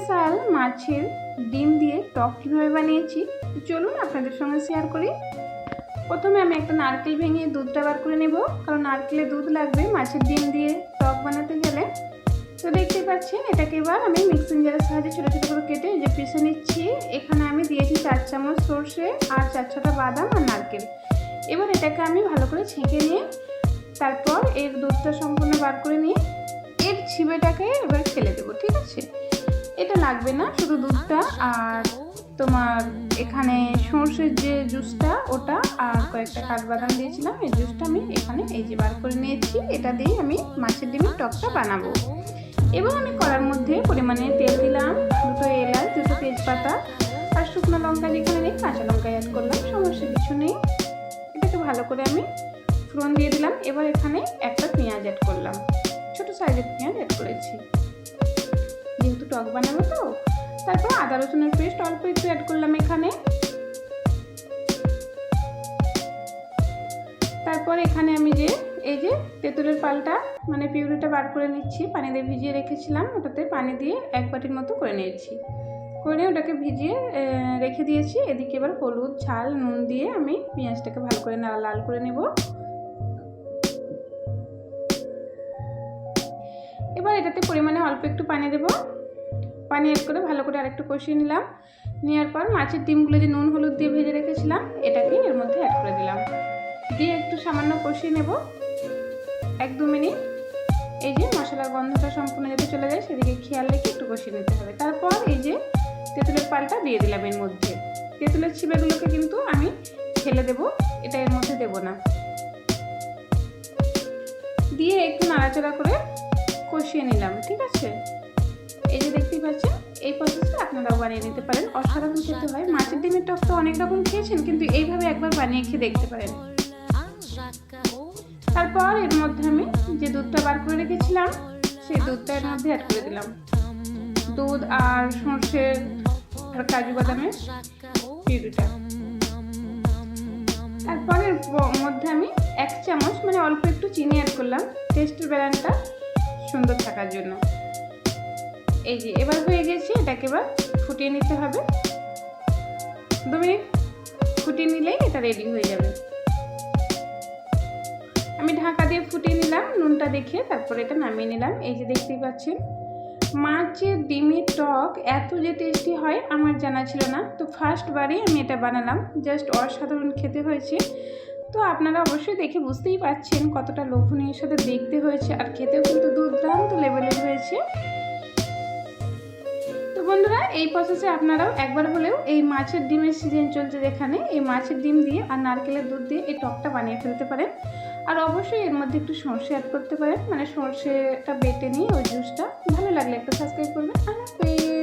Special মাছের ডিম দিয়ে টক কীভাবে বানিয়েছি চলুন আপনাদের সঙ্গে শেয়ার করি। প্রথমে আমি একটা নারকেল ভেঙে দুধটা বার করে নেব, কারণ নারকেলের দুধ লাগবে মাছের ডিম দিয়ে টক বানাতে গেলে। তো দেখতে পাচ্ছেন এটাকে এবার আমি মিক্সিং জারের সাহায্যে ছোটো ছোটো করে কেটে যে পিষে নিচ্ছি। এখানে আমি দিয়েছি 4 চামচ সর্ষে আর 4-6টা বাদাম আর নারকেল। এবার এটাকে আমি ভালো করে ছেঁকে নিয়ে তারপর এর দুধটা সম্পূর্ণ বার করে নিয়ে এর ছিবেটাকে এবার ফেলে দেবো। ঠিক আছে, এটা লাগবে না, শুধু দুধটা আর তোমার এখানে সর্ষের যে জুসটা ওটা আর কয়েকটা কাঠবাদাম দিয়েছিলাম, এই জুসটা আমি এখানে এই যে বার করে নিয়েছি। এটা দিয়ে আমি মাছের ডিমের টকটা বানাবো। এবং আমি কড়ার মধ্যে পরিমাণে তেল দিলাম, 2টো এলাচ, 2টো তেজপাতা আর শুকনো লঙ্কা যেখানে নেই কাঁচা লঙ্কা অ্যাড করলাম, সমস্যা কিছু নেই। এটাকে ভালো করে আমি ফোড়ন দিয়ে দিলাম। এবার এখানে একটা পেঁয়াজ অ্যাড করলাম, ছোটো সাইজের পেঁয়াজ অ্যাড করেছি যেহেতু টক বানাবো। তো তারপর আদা রসুনের পেস্ট অল্প একটু অ্যাড করলাম এখানে। তারপর এখানে আমি যে এই যে তেঁতুলের পালটা মানে পিউরিটা বার করে নিচ্ছি, পানি দিয়ে ভিজিয়ে রেখেছিলাম, ওটাতে পানি দিয়ে 1 বাটির মতো করে নিয়েছি। করে ওটাকে ভিজিয়ে রেখে দিয়েছি। এদিকে এবার হলুদ, ঝাল, নুন দিয়ে আমি পেঁয়াজটাকে ভালো করে লাল করে নেব। এবার এটাতে পরিমাণে অল্প একটু পানি দেব, পানি অ্যাড করে ভালো করে আরেকটু কষিয়ে নিলাম। নেওয়ার পর মাছের ডিমগুলো যে নুন হলুদ দিয়ে ভেজে রেখেছিলাম এটাকে এর মধ্যে অ্যাড করে দিলাম, দিয়ে একটু সামান্য কষিয়ে নেব 1-2 মিনিট। এই যে মশলার গন্ধটা সম্পূর্ণ যাতে চলে যায় সেদিকে খেয়াল রেখে একটু কষিয়ে নিতে হবে। তারপর এই যে তেঁতুলের পালটা দিয়ে দিলাম এর মধ্যে। তেঁতুলের ছিবেগুলোকে কিন্তু আমি ফেলে দেব, এটা এর মধ্যে দেব না। দিয়ে একটু নাড়াচাড়া করে কষিয়ে নিলাম। ঠিক আছে, এই যে দেখতেই পাচ্ছেন এই প্রসেসে আপনারাও বানিয়ে নিতে পারেন, অসাধারণ খেতে হয়। মাছের ডিমের টক তো অনেক রকম খেয়েছেন, কিন্তু এইভাবে একবার বানিয়ে খেয়ে দেখতে পারেন। তারপর এর মধ্যে আমি যে দুধটা বার করে রেখেছিলাম সেই দুধটা এর মধ্যে অ্যাড করে দিলাম, দুধ আর সর্ষের আর কাজু বাদামের পিউরিটা। তারপর এর মধ্যে আমি 1 চামচ মানে অল্প একটু চিনি অ্যাড করলাম টেস্টের ব্যালেন্সটা সুন্দর থাকার জন্য। এই যে এবার হয়ে গেছে, এটাকে এবার ফুটিয়ে নিতে হবে। 2 মিনিট ফুটিয়ে নিলেই এটা রেডি হয়ে যাবে। আমি ঢাকা দিয়ে ফুটিয়ে নিলাম নুনটা দেখে, তারপর এটা নামিয়ে নিলাম। এই যে দেখতেই পাচ্ছেন মাছের ডিমের টক এত যে টেস্টি হয় আমার জানা ছিল না, তো ফার্স্টবারই আমি এটা বানালাম, জাস্ট অসাধারণ খেতে হয়েছে। তো আপনারা অবশ্যই দেখে বুঝতেই পারছেন কতটা লোভনীয় সাথে দেখতে হয়েছে, আর খেতেও কিন্তু দুর্দান্ত লেভেলের হয়েছে। তো বন্ধুরা এই প্রসেসে আপনারাও একবার হলেও এই মাছের ডিমের সিজন চলছে যেখানে, এই মাছের ডিম দিয়ে আর নারকেলের দুধ দিয়ে এই টকটা বানিয়ে ফেলতে পারেন। আর অবশ্যই এর মধ্যে একটু সর্ষে অ্যাড করতে পারেন, মানে সর্ষেটা বেটে নিয়ে ওই জুসটা। ভালো লাগলে একটা সাবস্ক্রাইব করবেন। আল্লাহ হাফেজ।